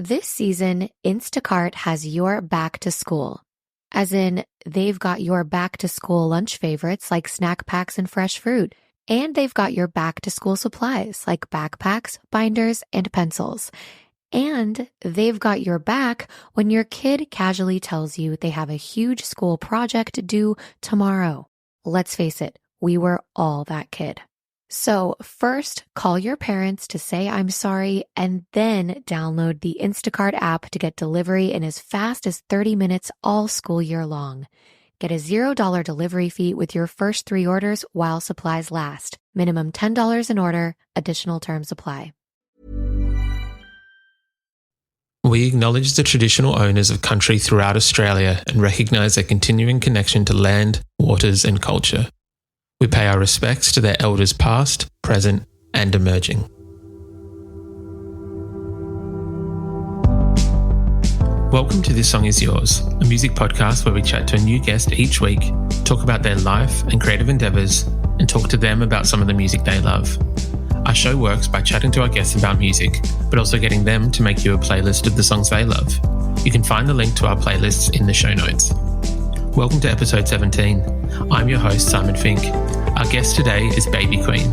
This season, Instacart has your back to school. As in, they've got your back to school lunch favorites like snack packs and fresh fruit. And they've got your back to school supplies like backpacks, binders, and pencils. And they've got your back when your kid casually tells you they have a huge school project due tomorrow. Let's face it, we were all that kid. So first, call your parents to say I'm sorry, and then download the Instacart app to get delivery in as fast as 30 minutes all school year long. Get a $0 delivery fee with your first 3 orders while supplies last. Minimum $10 an order. Additional terms apply. We acknowledge the traditional owners of country throughout Australia and recognise their continuing connection to land, waters and culture. We pay our respects to their elders past, present and emerging. Welcome to This Song Is Yours, a music podcast where we chat to a new guest each week, talk about their life and creative endeavours, and talk to them about some of the music they love. Our show works by chatting to our guests about music, but also getting them to make you a playlist of the songs they love. You can find the link to our playlists in the show notes. Welcome to episode 17. I'm your host, Simon Fink. Our guest today is Baby Queen.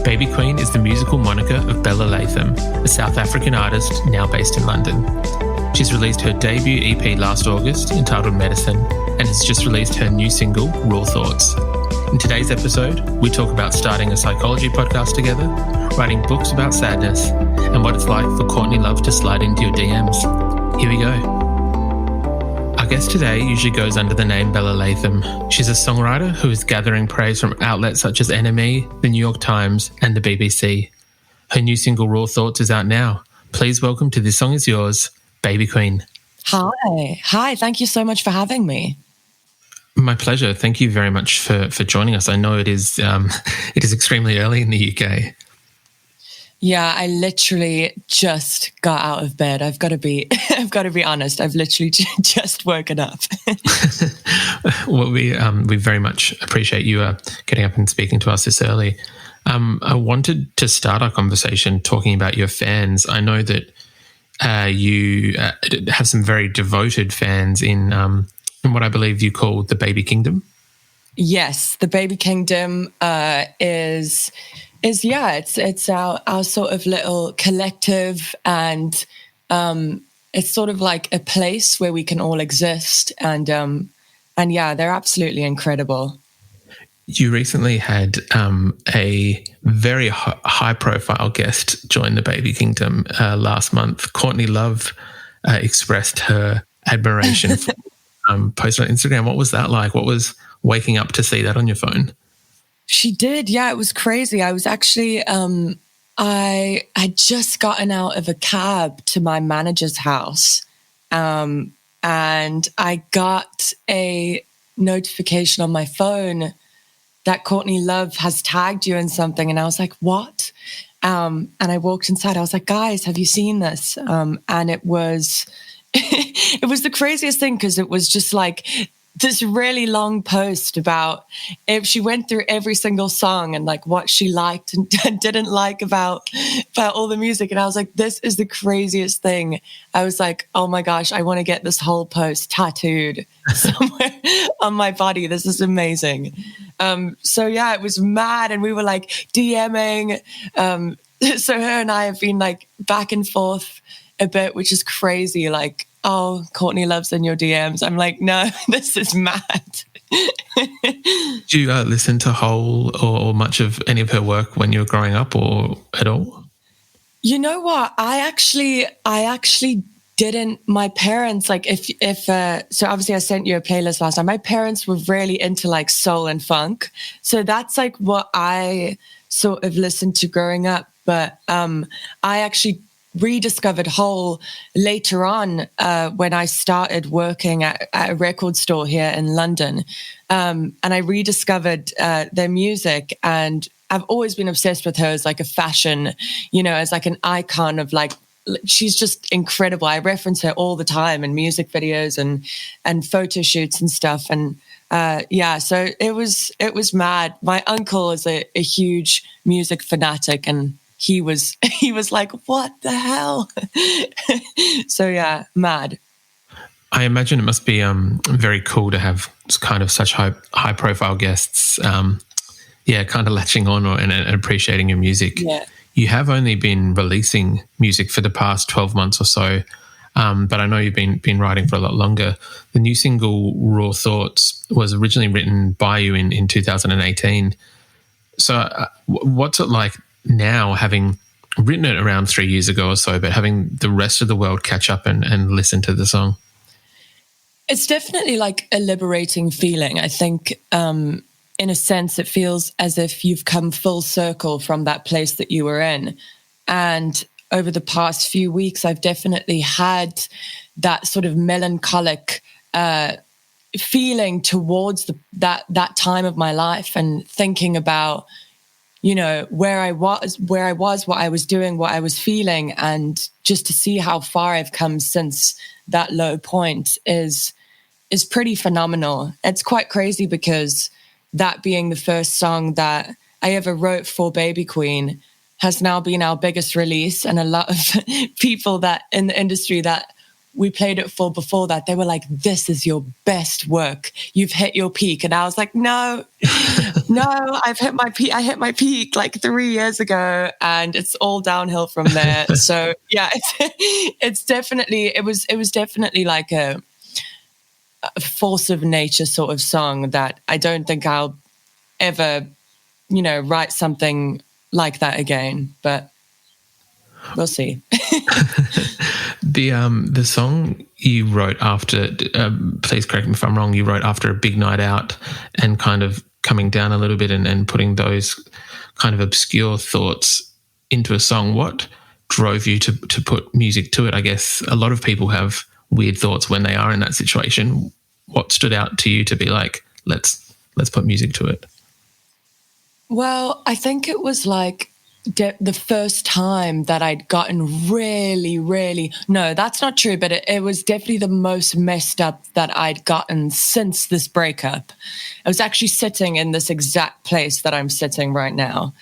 Baby Queen is the musical moniker of Bella Latham, a South African artist now based in London. She's released her debut EP last August, entitled Medicine, and has just released her new single, Raw Thoughts. In today's episode, we talk about starting a psychology podcast together, writing books about sadness, and what it's like for Courtney Love to slide into your DMs. Here we go. Our guest today usually goes under the name Bella Latham. She's a songwriter who is gathering praise from outlets such as NME, the New York Times, and the BBC. Her new single, Raw Thoughts, is out now. Please welcome to This Song Is Yours, Baby Queen. Hi. Thank you so much for having me. My pleasure. Thank you very much for joining us. I know it is extremely early in the UK. Yeah, I literally just got out of bed. I've got to be honest. I've literally just woken up. Well, we very much appreciate you getting up and speaking to us this early. I wanted to start our conversation talking about your fans. I know that you have some very devoted fans in what I believe you call the Baby Kingdom. Yes, the Baby Kingdom is it's our sort of little collective, and it's sort of like a place where we can all exist, and yeah, they're absolutely incredible. You recently had a very high-profile guest join the Baby Kingdom last month. Courtney Love expressed her admiration for post on Instagram. What was that like? What was waking up to see that on your phone? She did. Yeah, it was crazy. I was actually, I had just gotten out of a cab to my manager's house, and I got a notification on my phone that Courtney Love has tagged you in something. And I was like, what? And I walked inside. I was like, guys, have you seen this? And it was, it was the craziest thing, because it was just like this really long post about if she went through every single song and like what she liked and didn't like about all the music. And I was like, this is the craziest thing. I was like, oh my gosh, I want to get this whole post tattooed somewhere on my body. This is amazing. So yeah, it was mad. And we were like DMing. So her and I have been like back and forth a bit, which is crazy. Like, oh, Courtney Love's in your DMs. I'm like, no, this is mad. Do you listen to whole or much of any of her work when you were growing up, or at all? You know what? I actually didn't. My parents, like, so obviously I sent you a playlist last time. My parents were really into like soul and funk. So that's like what I sort of listened to growing up. But I actually rediscovered whole later on when I started working at a record store here in London. And I rediscovered their music, and I've always been obsessed with her as like a fashion, as like an icon of like, she's just incredible. I reference her all the time in music videos and photo shoots and stuff. And so it was mad. My uncle is a huge music fanatic, and he was like, what the hell? So yeah, mad. I imagine it must be very cool to have kind of such high profile guests. Kind of latching on and appreciating your music. Yeah. You have only been releasing music for the past 12 months or so, but I know you've been writing for a lot longer. The new single, Raw Thoughts, was originally written by you in 2018. So what's it like now, having written it around 3 years ago or so, but having the rest of the world catch up and listen to the song? It's definitely like a liberating feeling. I think in a sense, it feels as if you've come full circle from that place that you were in. And over the past few weeks, I've definitely had that sort of melancholic feeling towards that time of my life, and thinking about, where I was, what I was doing, what I was feeling, and just to see how far I've come since that low point is pretty phenomenal. It's quite crazy because that being the first song that I ever wrote for Baby Queen has now been our biggest release. And a lot of people that in the industry that we played it for before that, they were like, this is your best work. You've hit your peak. And I was like, no, I've hit my peak. I hit my peak like 3 years ago, and it's all downhill from there. So yeah, it was definitely like a force of nature sort of song that I don't think I'll ever, write something like that again, but we'll see. The song you wrote after, please correct me if I'm wrong, you wrote after a big night out and kind of coming down a little bit and putting those kind of obscure thoughts into a song. What drove you to put music to it? I guess a lot of people have weird thoughts when they are in that situation. What stood out to you to be like, let's put music to it? Well, I think it was like the first time that I'd gotten really, really, no, that's not true, but it was definitely the most messed up that I'd gotten since this breakup. I was actually sitting in this exact place that I'm sitting right now,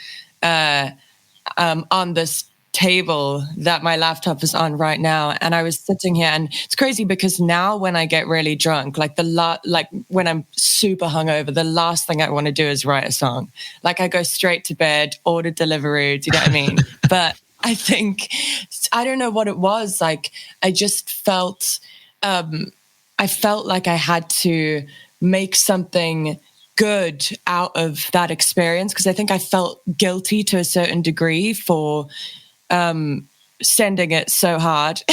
on this table that my laptop is on right now, and I was sitting here, and it's crazy because now when I get really drunk, like when I'm super hungover, the last thing I want to do is write a song. Like I go straight to bed, order delivery. Do you know what I mean? But I think I don't know what it was. Like I just felt I felt like I had to make something good out of that experience, because I think I felt guilty to a certain degree for sending it so hard.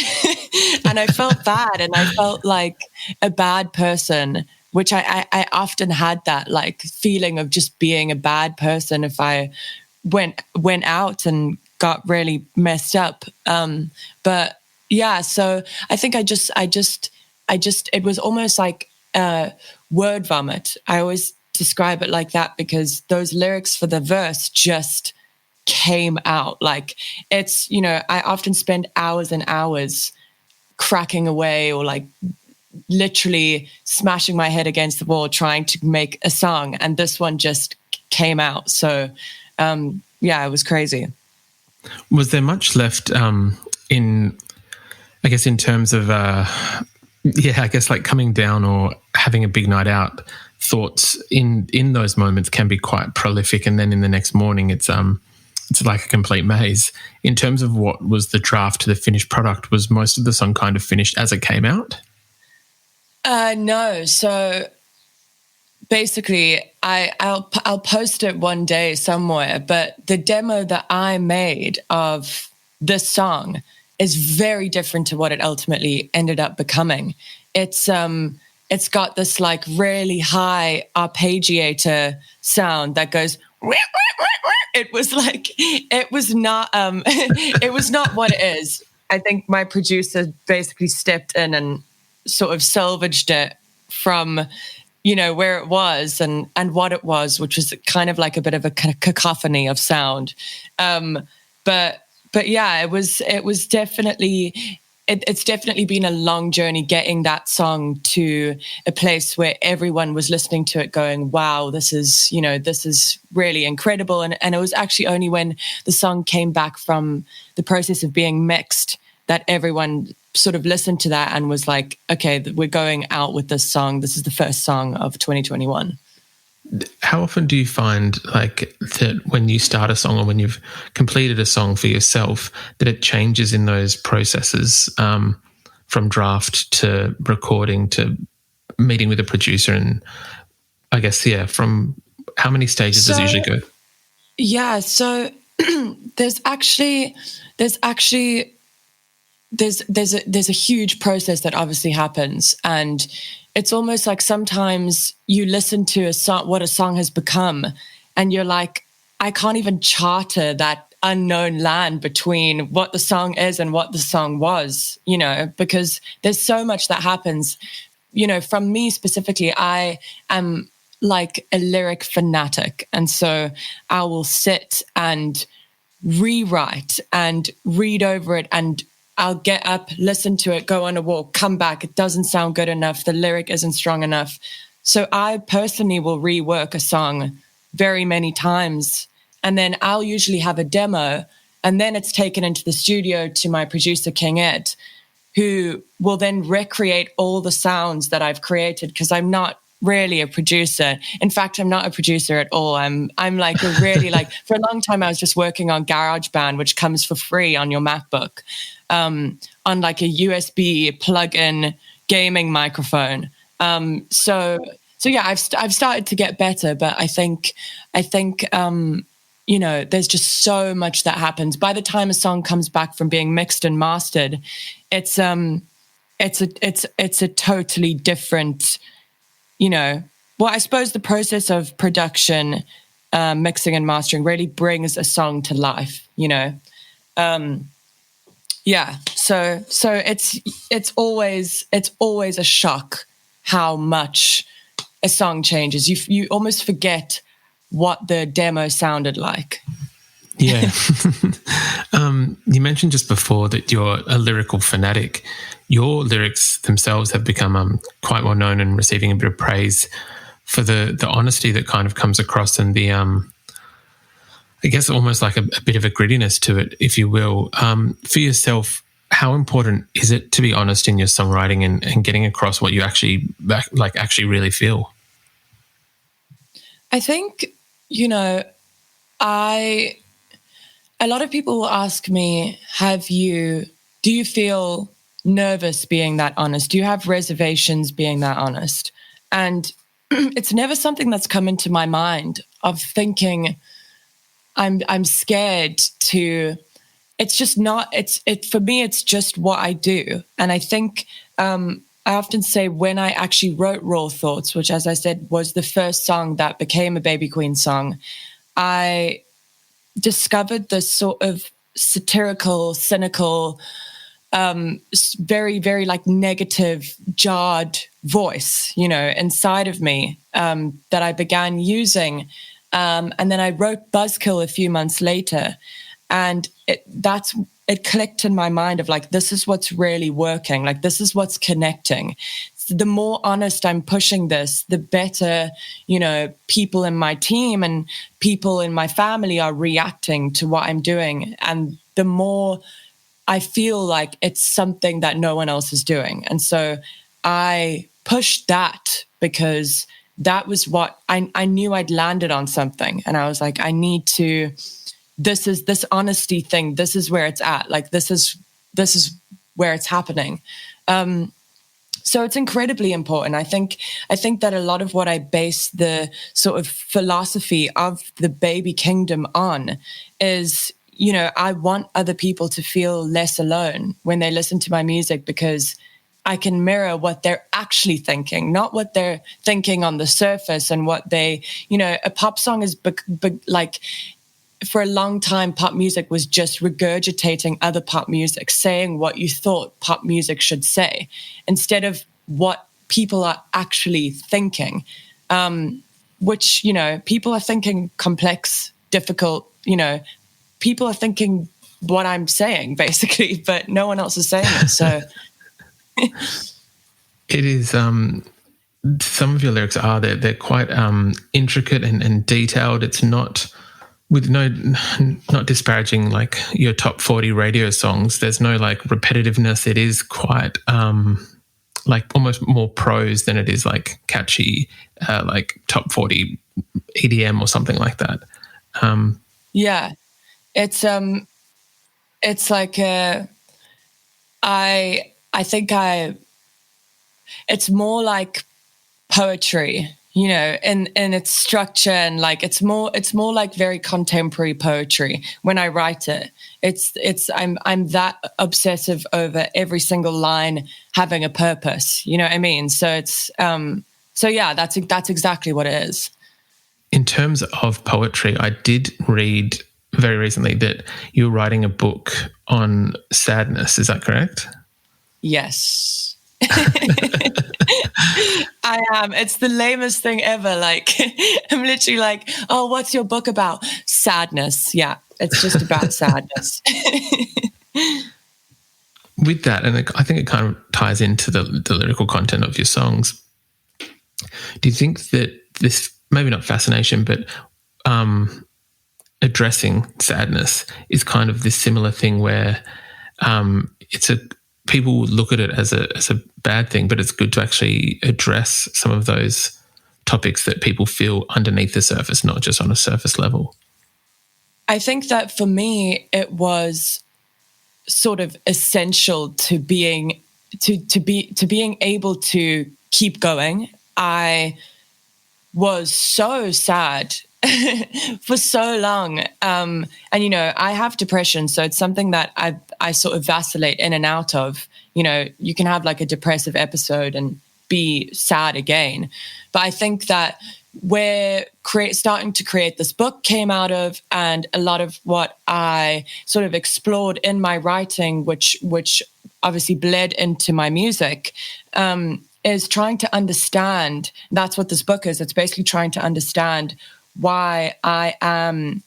And I felt bad, and I felt like a bad person, which I often had that like feeling of just being a bad person if I went out and got really messed up. But yeah, so I think I just it was almost like word vomit. I always describe it like that because those lyrics for the verse just came out. Like it's, I often spend hours and hours cracking away or like literally smashing my head against the wall trying to make a song, and this one just came out. So yeah, it was crazy. Was there much left in terms of like coming down or having a big night out? Thoughts in those moments can be quite prolific, and then in the next morning it's like a complete maze. In terms of what was the draft to the finished product, was most of the song kind of finished as it came out? No. So basically, I'll post it one day somewhere, but the demo that I made of this song is very different to what it ultimately ended up becoming. It's got this like really high arpeggiator sound that goes. It was not it was not what it is. I think my producer basically stepped in and sort of salvaged it from, where it was and what it was, which was kind of like a bit of a cacophony of sound. But yeah, it was definitely it's definitely been a long journey getting that song to a place where everyone was listening to it going, wow, this is really incredible. And it was actually only when the song came back from the process of being mixed that everyone sort of listened to that and was like, okay, we're going out with this song. This is the first song of 2021. How often do you find like that when you start a song or when you've completed a song for yourself that it changes in those processes from draft to recording to meeting with a producer? And I guess, from how many stages does it usually go? Yeah, so there's a huge process that obviously happens, and it's almost like sometimes you listen to a song, what a song has become, and you're like, I can't even charter that unknown land between what the song is and what the song was, because there's so much that happens. From me specifically, I am like a lyric fanatic, and so I will sit and rewrite and read over it, and I'll get up, listen to it, go on a walk, come back. It doesn't sound good enough. The lyric isn't strong enough. So I personally will rework a song very many times. And then I'll usually have a demo. And then it's taken into the studio to my producer, King Ed, who will then recreate all the sounds that I've created, because I'm not really a producer. In fact, I'm not a producer at all. I'm like a really for a long time I was just working on GarageBand, which comes for free on your MacBook, on like a USB plug-in gaming microphone. So yeah, I've started to get better, but I think there's just so much that happens. By the time a song comes back from being mixed and mastered, it's a totally different, I suppose the process of production, mixing and mastering really brings a song to life, So it's always a shock how much a song changes. You almost forget what the demo sounded like. Yeah. You mentioned just before that you're a lyrical fanatic. Your lyrics themselves have become quite well known and receiving a bit of praise for the honesty that kind of comes across, and the I guess almost like a bit of a grittiness to it, if you will. For yourself, how important is it to be honest in your songwriting and getting across what you actually really feel? I think, a lot of people will ask me, do you feel nervous being that honest? Do you have reservations being that honest? And it's never something that's come into my mind of thinking I'm scared to. It's just not. For me. It's just what I do. And I think I often say when I actually wrote Raw Thoughts, which, as I said, was the first song that became a Baby Queen song, I discovered this sort of satirical, cynical, very, very negative, jarred voice, inside of me that I began using. And then I wrote Buzzkill a few months later, and it clicked in my mind of this is what's really working. This is what's connecting. The more honest I'm pushing this, the better, people in my team and people in my family are reacting to what I'm doing. And the more I feel like it's something that no one else is doing. And so I pushed that because that was what I knew I'd landed on something. And I was like, this honesty thing. This is where it's at. This is where it's happening. So it's incredibly important. I think that a lot of what I base the sort of philosophy of the baby kingdom on is, I want other people to feel less alone when they listen to my music, because I can mirror what they're actually thinking, not what they're thinking on the surface and what they, a pop song is for a long time, pop music was just regurgitating other pop music, saying what you thought pop music should say, instead of what people are actually thinking, which, people are thinking complex, difficult, people are thinking what I'm saying, basically, but no one else is saying it. So it is. Some of your lyrics are they're quite intricate and detailed. It's not not disparaging like your top 40 radio songs. There's no like repetitiveness. It is quite like almost more prose than it is like catchy, like top 40 EDM or something like that. Yeah, it's like it's more like poetry, you know, in its structure, and like it's more like very contemporary poetry when I write it. I'm that obsessive over every single line having a purpose, you know what I mean? So it's so yeah, that's exactly what it is. In terms of poetry, I did read very recently that you're writing a book on sadness. Is that correct? Yes. I am. It's the lamest thing ever. Like, I'm literally like, oh, what's your book about? Sadness. Yeah, it's just about sadness. With that, and I think it kind of ties into the lyrical content of your songs, do you think that this, maybe not fascination, but addressing sadness is kind of this similar thing where people look at it as a bad thing, but it's good to actually address some of those topics that people feel underneath the surface, not just on a surface level? I think that for me, it was sort of essential to being able to keep going. I was so sad for so long. And, you know, I have depression, so it's something that I sort of vacillate in and out of. You know, you can have like a depressive episode and be sad again. But I think that where starting to create this book came out of, and a lot of what I sort of explored in my writing, which obviously bled into my music, is trying to understand. That's what this book is. It's basically trying to understand why I am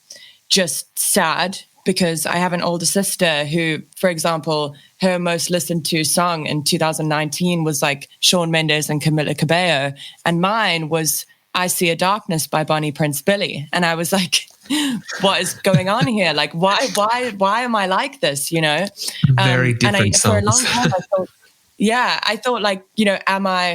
just sad, because I have an older sister who, for example, her most listened to song in 2019 was like Shawn Mendes and Camila Cabello, and mine was I See a Darkness by Bonnie Prince Billy. And I was like, what is going on here? Like, why am I like this, you know? Very different songs. For a long time, I thought like, you know, am I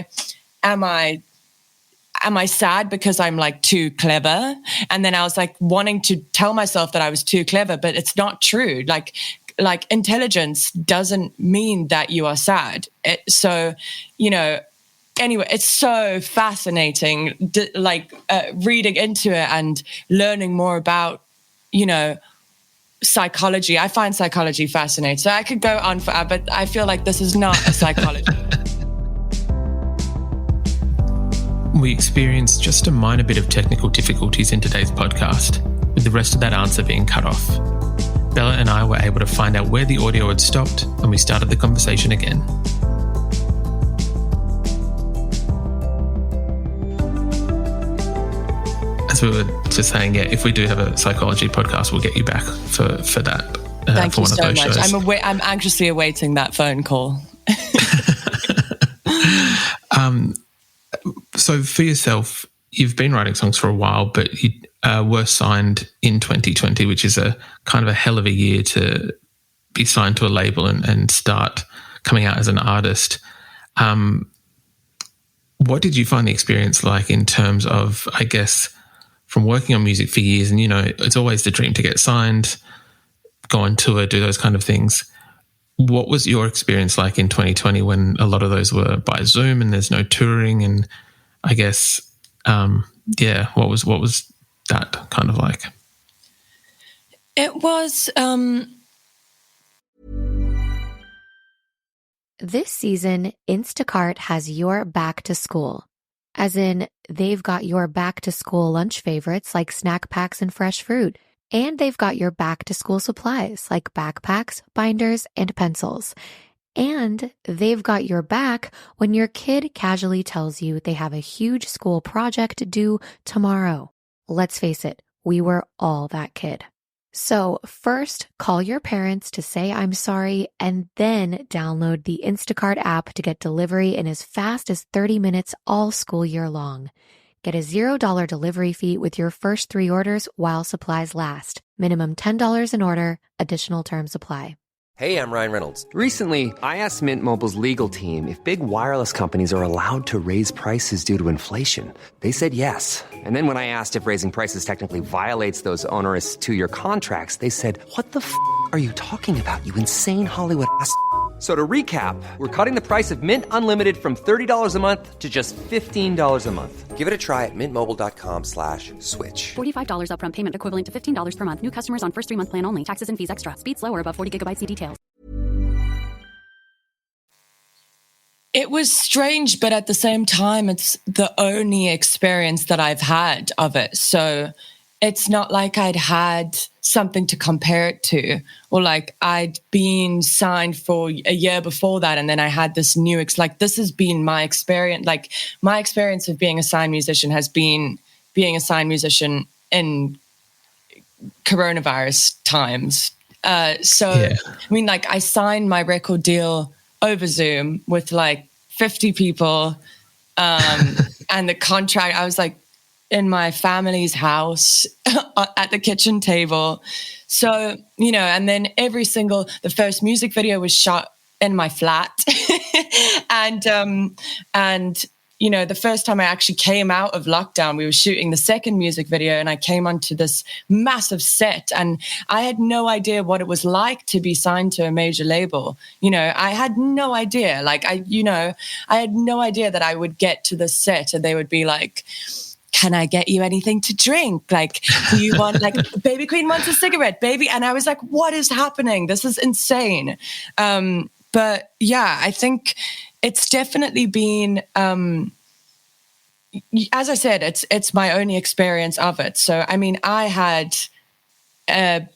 sad because I'm like too clever? And then I was like wanting to tell myself that I was too clever, but it's not true. Like intelligence doesn't mean that you are sad. So, you know, anyway, it's so fascinating, reading into it and learning more about, you know, psychology. I find psychology fascinating. So I could go on forever, but I feel like this is not a psychology. We experienced just a minor bit of technical difficulties in today's podcast, with the rest of that answer being cut off. Bella and I were able to find out where the audio had stopped, and we started the conversation again. As we were just saying, yeah, if we do have a psychology podcast, we'll get you back for that. Thank for you one so of those much. shows. I'm anxiously awaiting that phone call. So for yourself, you've been writing songs for a while, but you were signed in 2020, which is a kind of a hell of a year to be signed to a label and start coming out as an artist. What did you find the experience like in terms of, I guess, from working on music for years, and, you know, it's always the dream to get signed, go on tour, do those kind of things. What was your experience like in 2020 when a lot of those were by Zoom and there's no touring? And I guess, what was that kind of like? It was... This season, Instacart has your back to school. As in, they've got your back to school lunch favorites like snack packs and fresh fruit. And they've got your back to school supplies like backpacks, binders, and pencils. And they've got your back when your kid casually tells you they have a huge school project due tomorrow. Let's face it, we were all that kid. So first, call your parents to say I'm sorry, and then download the Instacart app to get delivery in as fast as 30 minutes all school year long. Get a $0 delivery fee with your first 3 orders while supplies last. Minimum $10 an order. Additional terms apply. Hey, I'm Ryan Reynolds. Recently, I asked Mint Mobile's legal team if big wireless companies are allowed to raise prices due to inflation. They said yes. And then when I asked if raising prices technically violates those onerous 2-year contracts, they said, "What the f*** are you talking about, you insane Hollywood ass?" So to recap, we're cutting the price of Mint Unlimited from $30 a month to just $15 a month. Give it a try at mintmobile.com/switch. $45 upfront payment equivalent to $15 per month. New customers on first 3-month plan only. Taxes and fees extra. Speed slower above 40 gigabytes. See details. It was strange, but at the same time, it's the only experience that I've had of it. So it's not like I'd had something to compare it to, or like I'd been signed for a year before that, and then I had this new, this has been my experience. Like, my experience of being a signed musician has been being a signed musician in coronavirus times. I mean, like, I signed my record deal over Zoom with like 50 people. And the contract, I was like in my family's house at the kitchen table. So, you know, and then the first music video was shot in my flat. and, you know, the first time I actually came out of lockdown, we were shooting the second music video, and I came onto this massive set, and I had no idea what it was like to be signed to a major label. You know, I had no idea. Like, I had no idea that I would get to the set and they would be like, "Can I get you anything to drink? Like, do you want, like, Baby Queen wants a cigarette, baby?" And I was like, what is happening? This is insane. But yeah, I think it's definitely been, as I said, it's my only experience of it. So, I mean, it's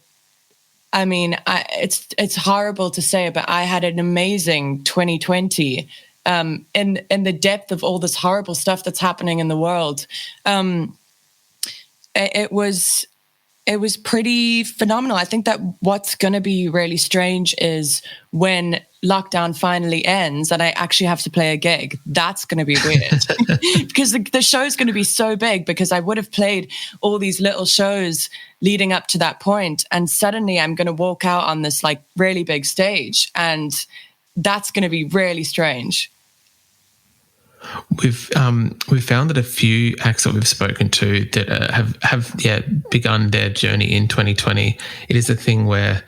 horrible to say, but I had an amazing 2020. In the depth of all this horrible stuff that's happening in the world. It was pretty phenomenal. I think that what's going to be really strange is when lockdown finally ends and I actually have to play a gig. That's going to be weird because the show's going to be so big, because I would have played all these little shows leading up to that point, and suddenly I'm going to walk out on this like really big stage, and that's going to be really strange. We've found that a few acts that we've spoken to that have begun their journey in 2020. It is a thing where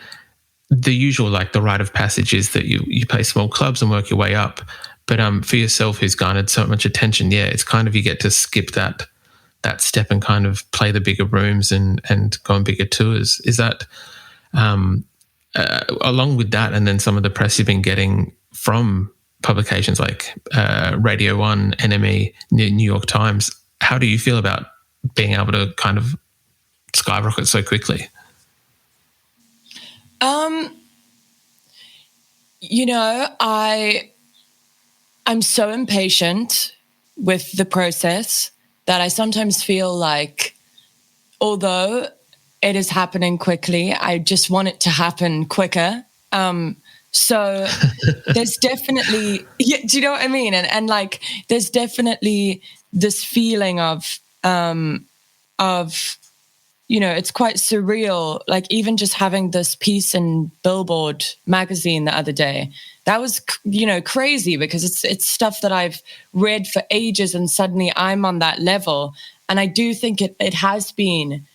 the usual, like, the rite of passage is that you play small clubs and work your way up. But for yourself, who's garnered so much attention, it's kind of, you get to skip that step and kind of play the bigger rooms and go on bigger tours. Is that along with that, and then some of the press you've been getting from publications like Radio 1, NME, New York Times, how do you feel about being able to kind of skyrocket so quickly? You know, I'm so impatient with the process that I sometimes feel like, although it is happening quickly, I just want it to happen quicker. So there's definitely, do you know what I mean? And like, there's definitely this feeling of, you know, it's quite surreal. Like, even just having this piece in Billboard magazine the other day, that was, you know, crazy, because it's stuff that I've read for ages, and suddenly I'm on that level. And I do think it has been,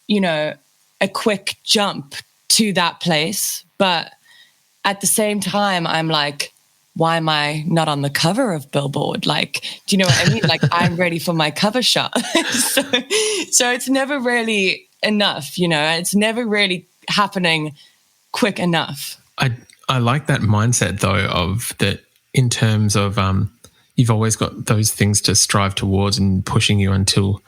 you know, a quick jump to that place. But at the same time, I'm like, why am I not on the cover of Billboard? Like, do you know what I mean? Like, I'm ready for my cover shot. So it's never really enough, you know, it's never really happening quick enough. I like that mindset, though, of that, in terms of you've always got those things to strive towards and pushing you until,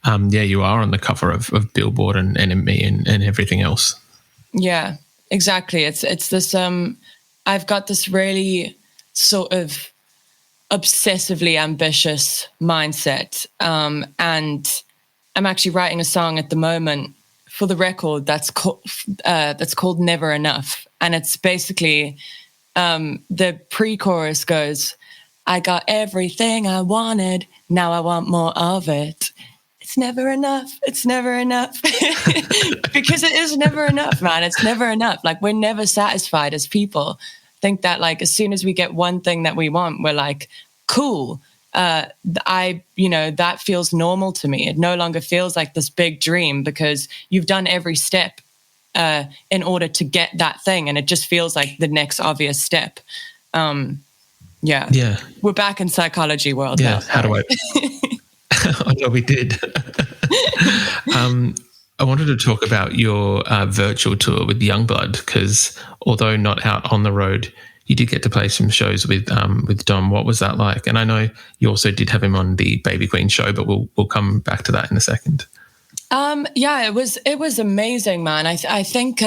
you are on the cover of Billboard and NME and everything else. Yeah, exactly. It's this, I've got this really sort of obsessively ambitious mindset. And I'm actually writing a song at the moment for the record that's called Never Enough. And it's basically, the pre-chorus goes, I got everything I wanted, now I want more of it. It's never enough. It's never enough. Because it is never enough, man. It's never enough. Like, we're never satisfied as people. I think that, like, as soon as we get one thing that we want, we're like, cool. That feels normal to me. It no longer feels like this big dream because you've done every step in order to get that thing. And it just feels like the next obvious step. Yeah. We're back in psychology world now. How do I... I know we did. I wanted to talk about your virtual tour with Youngblood, because although not out on the road, you did get to play some shows with Dom. What was that like? And I know you also did have him on the Baby Queen show, but we'll come back to that in a second. It was amazing, man. I think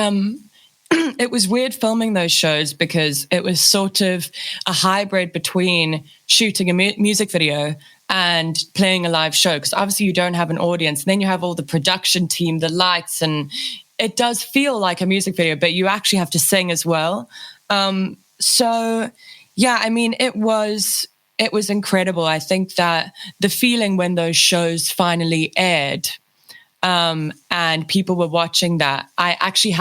it was weird filming those shows because it was sort of a hybrid between shooting a music video and playing a live show, because obviously you don't have an audience. And then you have all the production team, the lights, and it does feel like a music video, but you actually have to sing as well. It was incredible. I think that the feeling when those shows finally aired, and people were watching that, I actually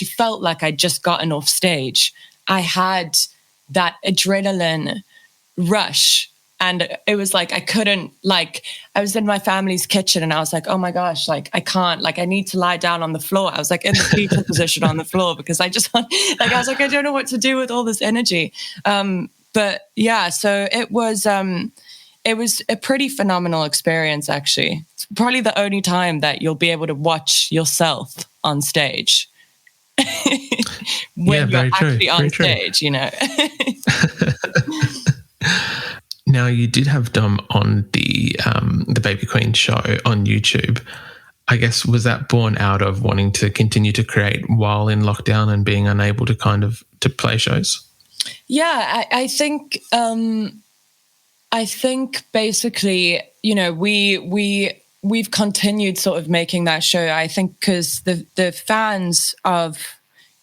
felt like I'd just gotten off stage. I had that adrenaline rush. And it was like, I was in my family's kitchen and I was like, oh my gosh, like, I can't, like, I need to lie down on the floor. I was like in the fetal position on the floor because I just, like, I was like, I don't know what to do with all this energy. So it was a pretty phenomenal experience, actually. It's probably the only time that you'll be able to watch yourself on stage. When you're actually on stage, you know. Now, you did have Dom on the Baby Queen show on YouTube. I guess, was that born out of wanting to continue to create while in lockdown and being unable to to play shows? Yeah, I think basically, you know, we've continued sort of making that show. I think because the fans of,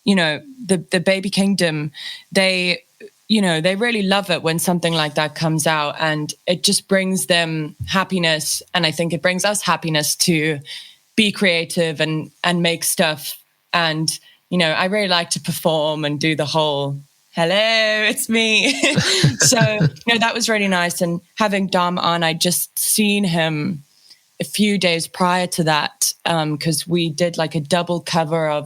you know, the Baby Kingdom, they really love it when something like that comes out, and it just brings them happiness. And I think it brings us happiness to be creative and make stuff. And, you know, I really like to perform and do the whole, hello, it's me. So, you know, that was really nice. And having Dom on, I'd just seen him a few days prior to that, because we did like a double cover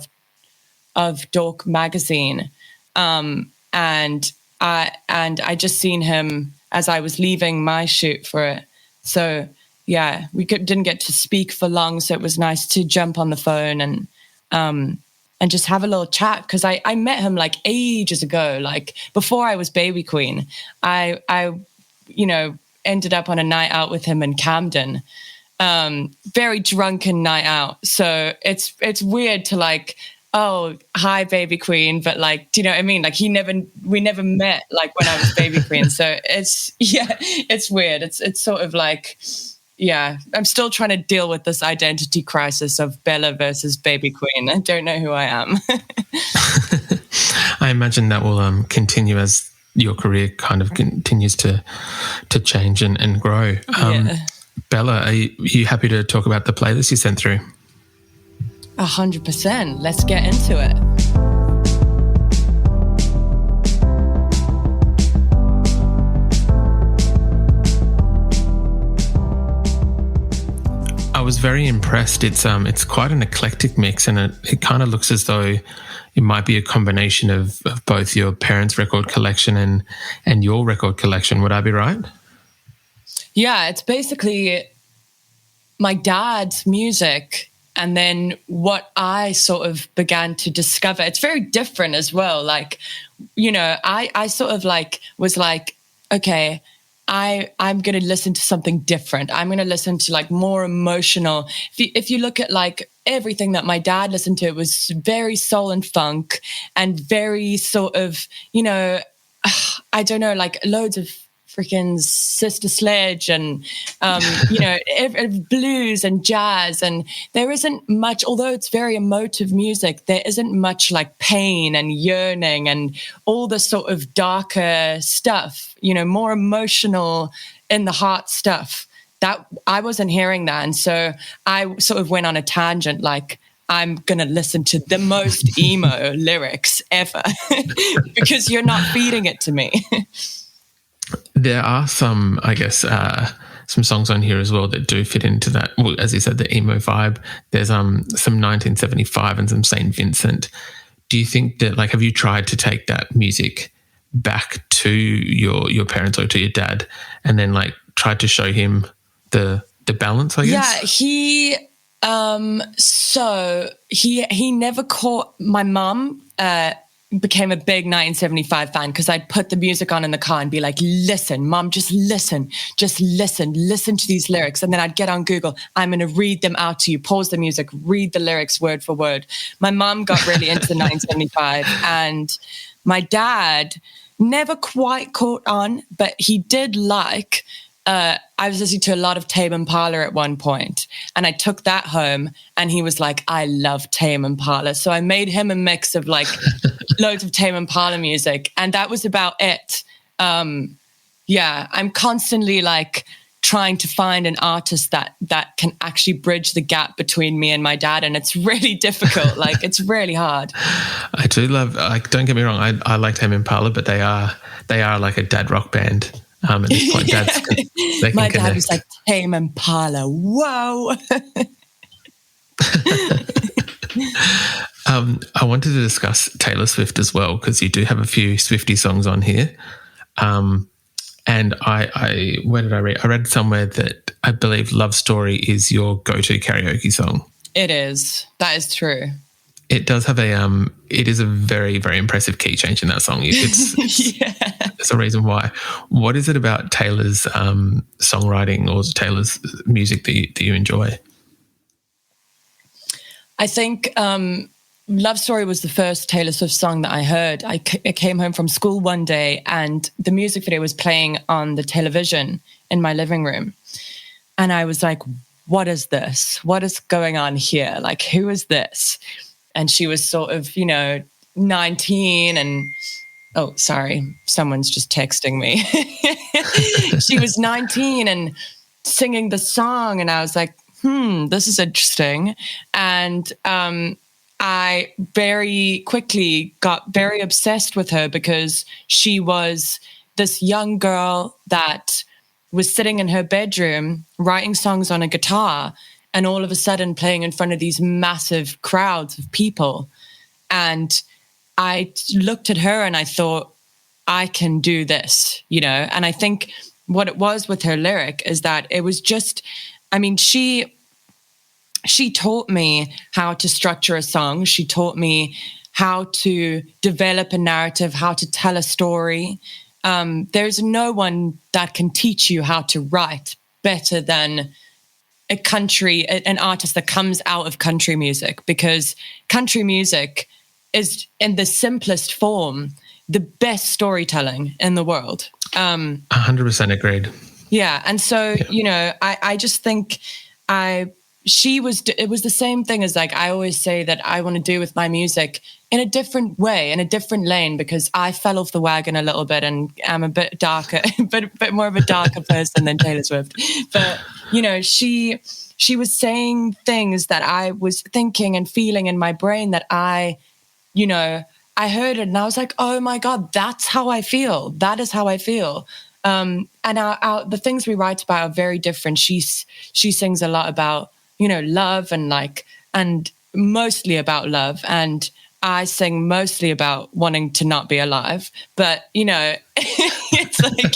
of Dork magazine. And I just seen him as I was leaving my shoot for it. So yeah, we didn't get to speak for long. So it was nice to jump on the phone and just have a little chat. Cause I met him like ages ago, like before I was Baby Queen. I ended up on a night out with him in Camden, very drunken night out. So it's weird to like, oh, hi, Baby Queen. But like, do you know what I mean? Like we never met like when I was Baby Queen. So it's weird. It's sort of like, yeah, I'm still trying to deal with this identity crisis of Bella versus Baby Queen. I don't know who I am. I imagine that will continue as your career kind of continues to change and grow. Bella, are you happy to talk about the playlist you sent through? 100%. Let's get into it. I was very impressed. It's quite an eclectic mix, and it kind of looks as though it might be a combination of both your parents' record collection and your record collection. Would I be right? Yeah, it's basically my dad's music and then what I sort of began to discover. It's very different as well. Like, you know, I sort of like was like, okay, I'm going to listen to something different. I'm going to listen to like more emotional. If you look at like everything that my dad listened to, it was very soul and funk and very sort of, you know, I don't know, like loads of freaking Sister Sledge and, blues and jazz. And there isn't much, although it's very emotive music, there isn't much like pain and yearning and all the sort of darker stuff, more emotional in the heart stuff. That I wasn't hearing that. And so I sort of went on a tangent, like, I'm going to listen to the most emo lyrics ever because you're not feeding it to me. There are some, I guess, some songs on here as well that do fit into that. Well, as you said, the emo vibe. There's some 1975 and some St. Vincent. Do you think that, like, have you tried to take that music back to your parents or to your dad and then, like, tried to show him the balance, I guess? Yeah, he never caught my mum, became a big 1975 fan because I'd put the music on in the car and be like, listen, Mom, just listen to these lyrics. And then I'd get on Google, I'm going to read them out to you, pause the music, read the lyrics word for word. My mom got really into the 1975 and my dad never quite caught on, but he did like, I was listening to a lot of Tame Impala at one point, and I took that home, and he was like, I love Tame Impala. So I made him a mix of like loads of Tame Impala music, and that was about it. I'm constantly like trying to find an artist that can actually bridge the gap between me and my dad, and it's really difficult. Like, it's really hard. I do love, like, don't get me wrong, I like Tame Impala, but they are like a dad rock band. At this point, my dad was like, Tame Impala, whoa. I wanted to discuss Taylor Swift as well, because you do have a few Swiftie songs on here. And where did I read? I read somewhere that I believe Love Story is your go-to karaoke song. It is. That is true. It does have it is a very, very impressive key change in that song. There's a reason why. What is it about Taylor's songwriting or Taylor's music that you enjoy? I think Love Story was the first Taylor Swift song that I heard. I came home from school one day and the music video was playing on the television in my living room. And I was like, what is this? What is going on here? Like, who is this? And she was sort of, 19 and, oh, sorry, someone's just texting me. She was 19 and singing the song. And I was like, this is interesting. And I very quickly got very obsessed with her because she was this young girl that was sitting in her bedroom writing songs on a guitar and all of a sudden playing in front of these massive crowds of people. And I looked at her and I thought, I can do this, And I think what it was with her lyric is that it was just, she taught me how to structure a song. She taught me how to develop a narrative, how to tell a story. There's no one that can teach you how to write better than an artist that comes out of country music, because country music is, in the simplest form, the best storytelling in the world. 100% agreed. Yeah. And so, I just think it was the same thing as, like, I always say that I want to do with my music in a different way, in a different lane, because I fell off the wagon a little bit and I'm a bit darker, but a bit more of a darker person than Taylor Swift. But, she was saying things that I was thinking and feeling in my brain that I heard it and I was like, oh my God, that's how I feel. That is how I feel. And the things we write about are very different. She sings a lot about, love and mostly about love. And I sing mostly about wanting to not be alive. But, it's like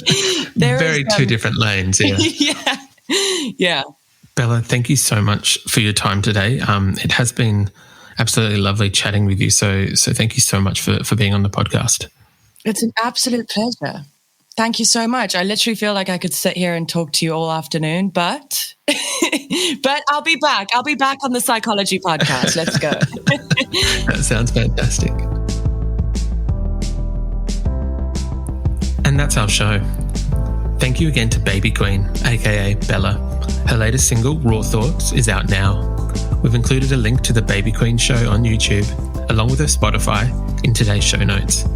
very two different lanes. Yeah. Yeah. Bella, thank you so much for your time today. It has been absolutely lovely chatting with you. So thank you so much for being on the podcast. It's an absolute pleasure. Thank you so much. I literally feel like I could sit here and talk to you all afternoon, but I'll be back. I'll be back on the Psychology podcast. Let's go. That sounds fantastic. And that's our show. Thank you again to Baby Queen, aka Bella. Her latest single, Raw Thoughts, is out now. We've included a link to the Baby Queen show on YouTube, along with her Spotify, in today's show notes.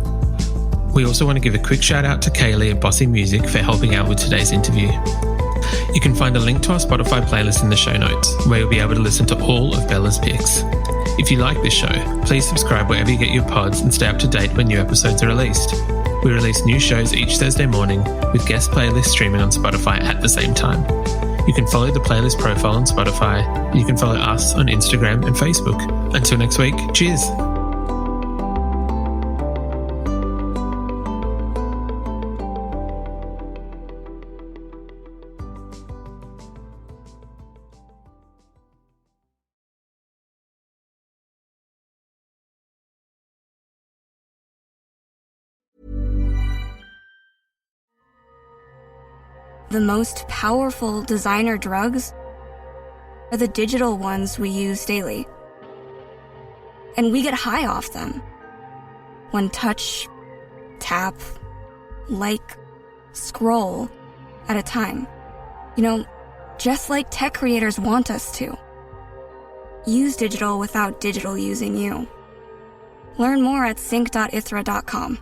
We also want to give a quick shout out to Kaylie at Bossy Music for helping out with today's interview. You can find a link to our Spotify playlist in the show notes, where you'll be able to listen to all of Bella's picks. If you like this show, please subscribe wherever you get your pods and stay up to date when new episodes are released. We release new shows each Thursday morning, with guest playlists streaming on Spotify at the same time. You can follow the playlist profile on Spotify, and you can follow us on Instagram and Facebook. Until next week, cheers! The most powerful designer drugs are the digital ones we use daily. And we get high off them. One touch, tap, like, scroll at a time. You know, just like tech creators want us to. Use digital without digital using you. Learn more at sync.ithra.com.